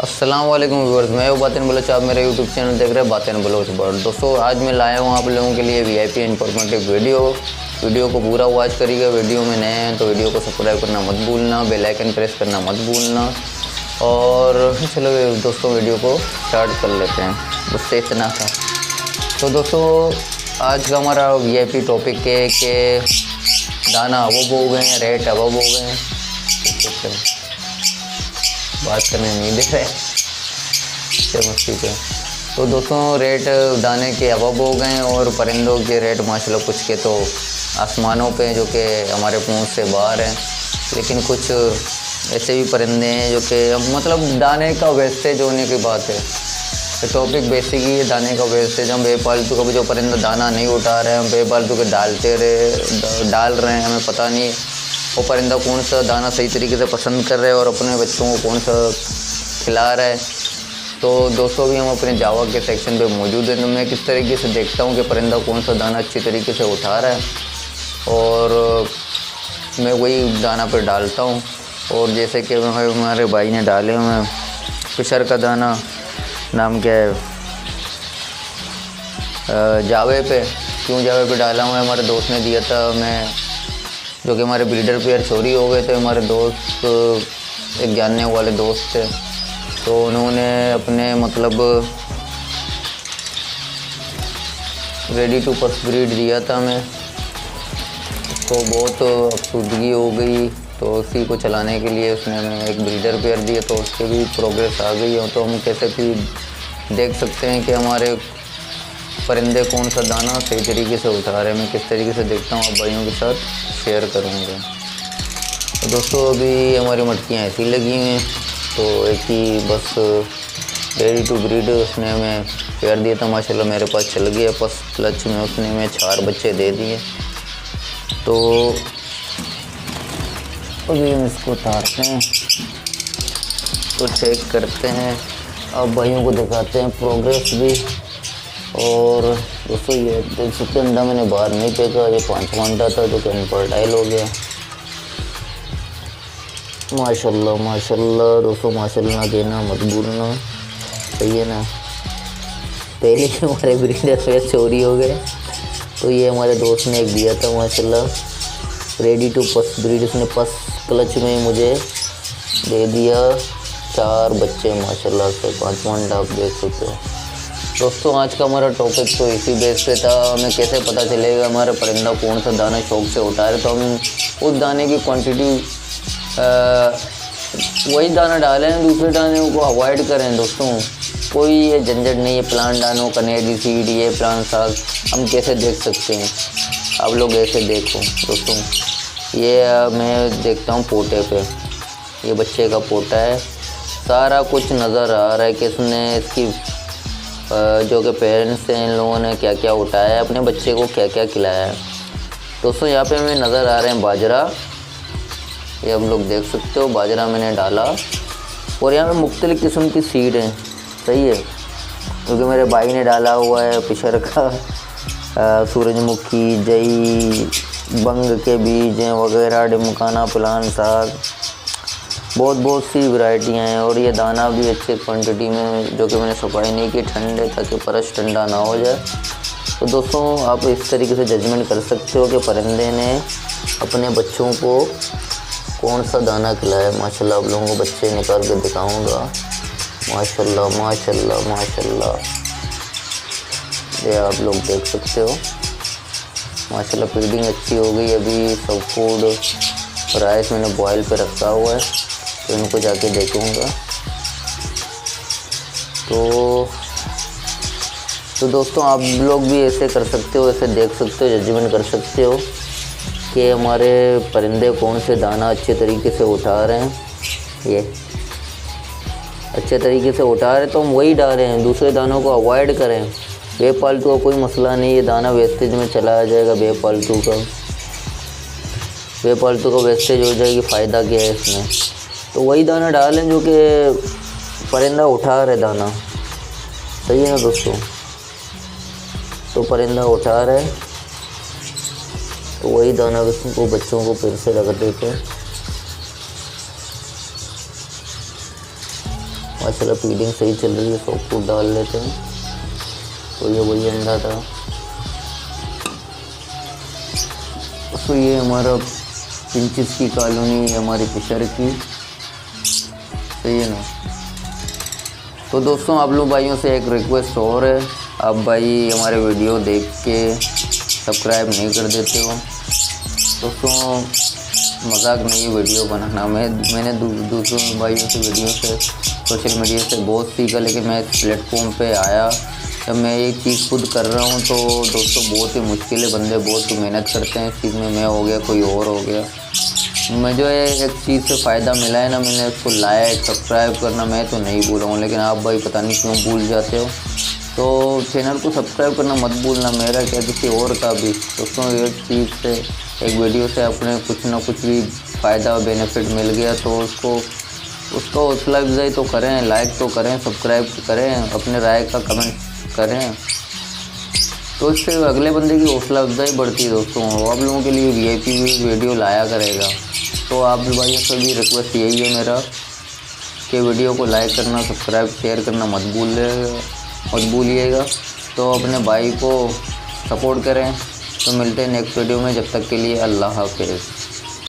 अस्सलाम वालेकुम व्यूअर्स, मैं हूं बातें बलोच। आप मेरे यूट्यूब चैनल देख रहे हैं बातें बलोच पर। दोस्तों आज मैं लाया हूं आप लोगों के लिए वीआईपी इन्फॉर्मेटिव वीडियो को पूरा वॉच करिएगा। वीडियो में नए हैं तो वीडियो को सब्सक्राइब करना मत भूलना, बेल आइकन प्रेस करना मत भूलना। और चलो दोस्तों वीडियो को स्टार्ट कर लेते हैं। बस इतना था। तो दोस्तों आज का हमारा वीआईपी टॉपिक है कि दाना अब हो गए हैं, रेट अब हो गए हैं। बात करने नहीं दे रहे मस्ती पे। तो दोस्तों रेट दाने के अब हो गए हैं और परिंदों के रेट माशाल्लाह कुछ के तो आसमानों पे जो कि हमारे पहुंच से बाहर हैं, लेकिन कुछ ऐसे भी परिंदे हैं जो कि मतलब दाने का वेस्टेज होने की बात है। तो टॉपिक बेसिक ही है दाने का वेस्टेज। हम बेफालतू का जो परिंदा दाना नहीं उठा रहे हैं, हम बेफालतू के डाल रहे हैं। हमें पता नहीं वो परिंदा कौन सा दाना सही तरीके से पसंद कर रहे हैं और अपने बच्चों को कौन सा खिला रहा है। तो दोस्तों भी हम अपने जावा के सेक्शन पे मौजूद हैं। तो मैं किस तरीके से देखता हूँ कि परिंदा कौन सा दाना अच्छी तरीके से उठा रहा है और मैं वही दाना पर डालता हूँ। और जैसे कि हमारे भाई ने डाले हुए फिशर का दाना, नाम क्या है, जावे पे। क्यों जावे पे डाला हुआ है? हमारे दोस्त ने दिया था। मैं जो कि हमारे ब्रीडर पेयर चोरी हो गए थे। हमारे दोस्त एक जानने वाले दोस्त थे, तो उन्होंने अपने मतलब रेडी टू फर्स्ट ब्रीड दिया था हमें। तो बहुत अफसुदगी हो गई, तो उसी को चलाने के लिए उसने हमें एक ब्रीडर पेयर दिया। तो उसके भी प्रोग्रेस आ गई है। तो हम कैसे भी देख सकते हैं कि हमारे परिंदे कौन सा दाना सही तरीके से उठा रहे हैं। मैं किस तरीके से देखता हूँ आप भाइयों के साथ शेयर करूँगा। तो दोस्तों अभी हमारी मटकियाँ ऐसी लगी हुई हैं। तो एक ही बस रेडी टू ब्रीड उसने हमें पेयर दिया था। माशाल्लाह मेरे पास चल गया फर्स्ट क्लच में। उसने हमें 4 बच्चे दे दिए। तो अभी हम इसको उतारते हैं तो चेक करते हैं, अब भाइयों को दिखाते हैं प्रोग्रेस भी। और दोस्तों ये देख सकते हैं अंडा मैंने बाहर नहीं फेंका। ये 5वां अंडा था जो कि इनफर्टाइल हो गया। माशाल्लाह माशाल्लाह दोस्तों, माशाल्लाह देना मत भूलना, सही है ना। पहले हमारे ब्रीडर फेयर चोरी हो गए, तो ये हमारे दोस्त ने एक दिया था माशाल्लाह रेडी टू फर्स्ट ब्रीड। उसने फर्स्ट क्लच में मुझे दे दिया 4 बच्चे माशाल्लाह से। 5वां अंडा आप देख सकते हो। दोस्तों आज का हमारा टॉपिक तो इसी बेस पे था। हमें कैसे पता चलेगा हमारा परिंदा कौन सा दाना शौक से उठा रहे। तो हम उस दाने की क्वांटिटी वही दाना डालें, दूसरे दानों को अवॉइड करें। दोस्तों कोई ये झंझट नहीं है प्लांट दानों का, नेडी सीड, ये प्लांट साग हम कैसे देख सकते हैं। आप लोग ऐसे देखो दोस्तों, ये मैं देखता हूँ पोटे पे, ये बच्चे का पोटा है। सारा कुछ नज़र आ रहा है कि इसने इसकी जो कि पेरेंट्स हैं इन लोगों ने क्या क्या उठाया है, अपने बच्चे को क्या क्या खिलाया है। दोस्तों यहाँ पे हमें नज़र आ रहे हैं बाजरा, ये हम लोग देख सकते हो बाजरा मैंने डाला। और यहाँ पे मुख्तलिफ़ किस्म की सीड हैं, सही है, क्योंकि मेरे भाई ने डाला हुआ है फिशर का, सूरजमुखी, जई, बंग के बीज हैं वगैरह, डिमकाना, प्लान साग, बहुत सी वैरायटियाँ हैं। और ये दाना भी अच्छे क्वांटिटी में जो कि मैंने सफाई नहीं की, ठंडे ताकि परस ठंडा ना हो जाए। तो दोस्तों आप इस तरीके से जजमेंट कर सकते हो कि परिंदे ने अपने बच्चों को कौन सा दाना खिलाया। माशाल्लाह आप लोगों को बच्चे निकाल के दिखाऊंगा। माशाल्लाह माशाल्लाह माशाल्लाह, ये आप लोग देख सकते हो माशाल्लाह फीडिंग अच्छी हो गई। अभी सब फूड राइस मैंने बॉयल पे रखा हुआ है, तो इनको जाके देखूँगा। तो दोस्तों आप लोग भी ऐसे कर सकते हो, ऐसे देख सकते हो, जजमेंट कर सकते हो कि हमारे परिंदे कौन से दाना अच्छे तरीके से उठा रहे हैं। ये अच्छे तरीके से उठा रहे तो हम वही डालें हैं, दूसरे दानों को अवॉइड करें। बेफालतू का कोई मसला नहीं, ये दाना वेस्टेज में चला जाएगा। बेफालतू का वेस्टेज हो जाएगी, फ़ायदा क्या है इसमें। तो वही दाना डालें जो कि परिंदा उठा रहे दाना, सही है ना दोस्तों। तो परिंदा उठा रहे तो वही दाना वो बच्चों को फिर से रख देते हैं। माशाल्लाह फीडिंग सही चल रही है, सॉफ्ट फूड डाल लेते हैं। तो ये वही अंडा था। तो ये हमारा पिंचेस की कॉलोनी, हमारी फिशर की, सही है ना। तो दोस्तों आप लोग भाइयों से एक रिक्वेस्ट और है, आप भाई हमारे वीडियो देख के सब्सक्राइब नहीं कर देते हो। दोस्तों मजाक नहीं वीडियो बनाना, मैंने दूसरों भाइयों से वीडियो से सोशल मीडिया से बहुत सीखा, लेकिन मैं इस प्लेटफॉर्म पे आया जब मैं ये चीज़ खुद कर रहा हूँ तो दोस्तों बहुत ही मुश्किल है। बंदे बहुत मेहनत करते हैं इस चीज़ में, मैं हो गया कोई और हो गया। मुझे एक चीज़ से फ़ायदा मिला है ना, मैंने उसको लाइक सब्सक्राइब करना मैं तो नहीं भूला हूँ, लेकिन आप भाई पता नहीं क्यों भूल जाते हो। तो चैनल को सब्सक्राइब करना मत भूलना, मेरा क्या किसी और का भी। दोस्तों एक चीज़ से, एक वीडियो से अपने कुछ ना कुछ भी फ़ायदा बेनिफिट मिल गया तो उसको हौसला अफजाई तो करें, लाइक तो करें, सब्सक्राइब करें, अपने राय का कमेंट करें, तो इससे अगले बंदे की हौसला अफजाई बढ़ती है। दोस्तों आप लोगों के लिए VIP वीडियो लाया करेगा। तो आप भाइयों से भी रिक्वेस्ट यही है मेरा कि वीडियो को लाइक करना, सब्सक्राइब शेयर करना मत भूलिएगा। तो अपने भाई को सपोर्ट करें। तो मिलते हैं नेक्स्ट वीडियो में, जब तक के लिए अल्लाह हाफिज़।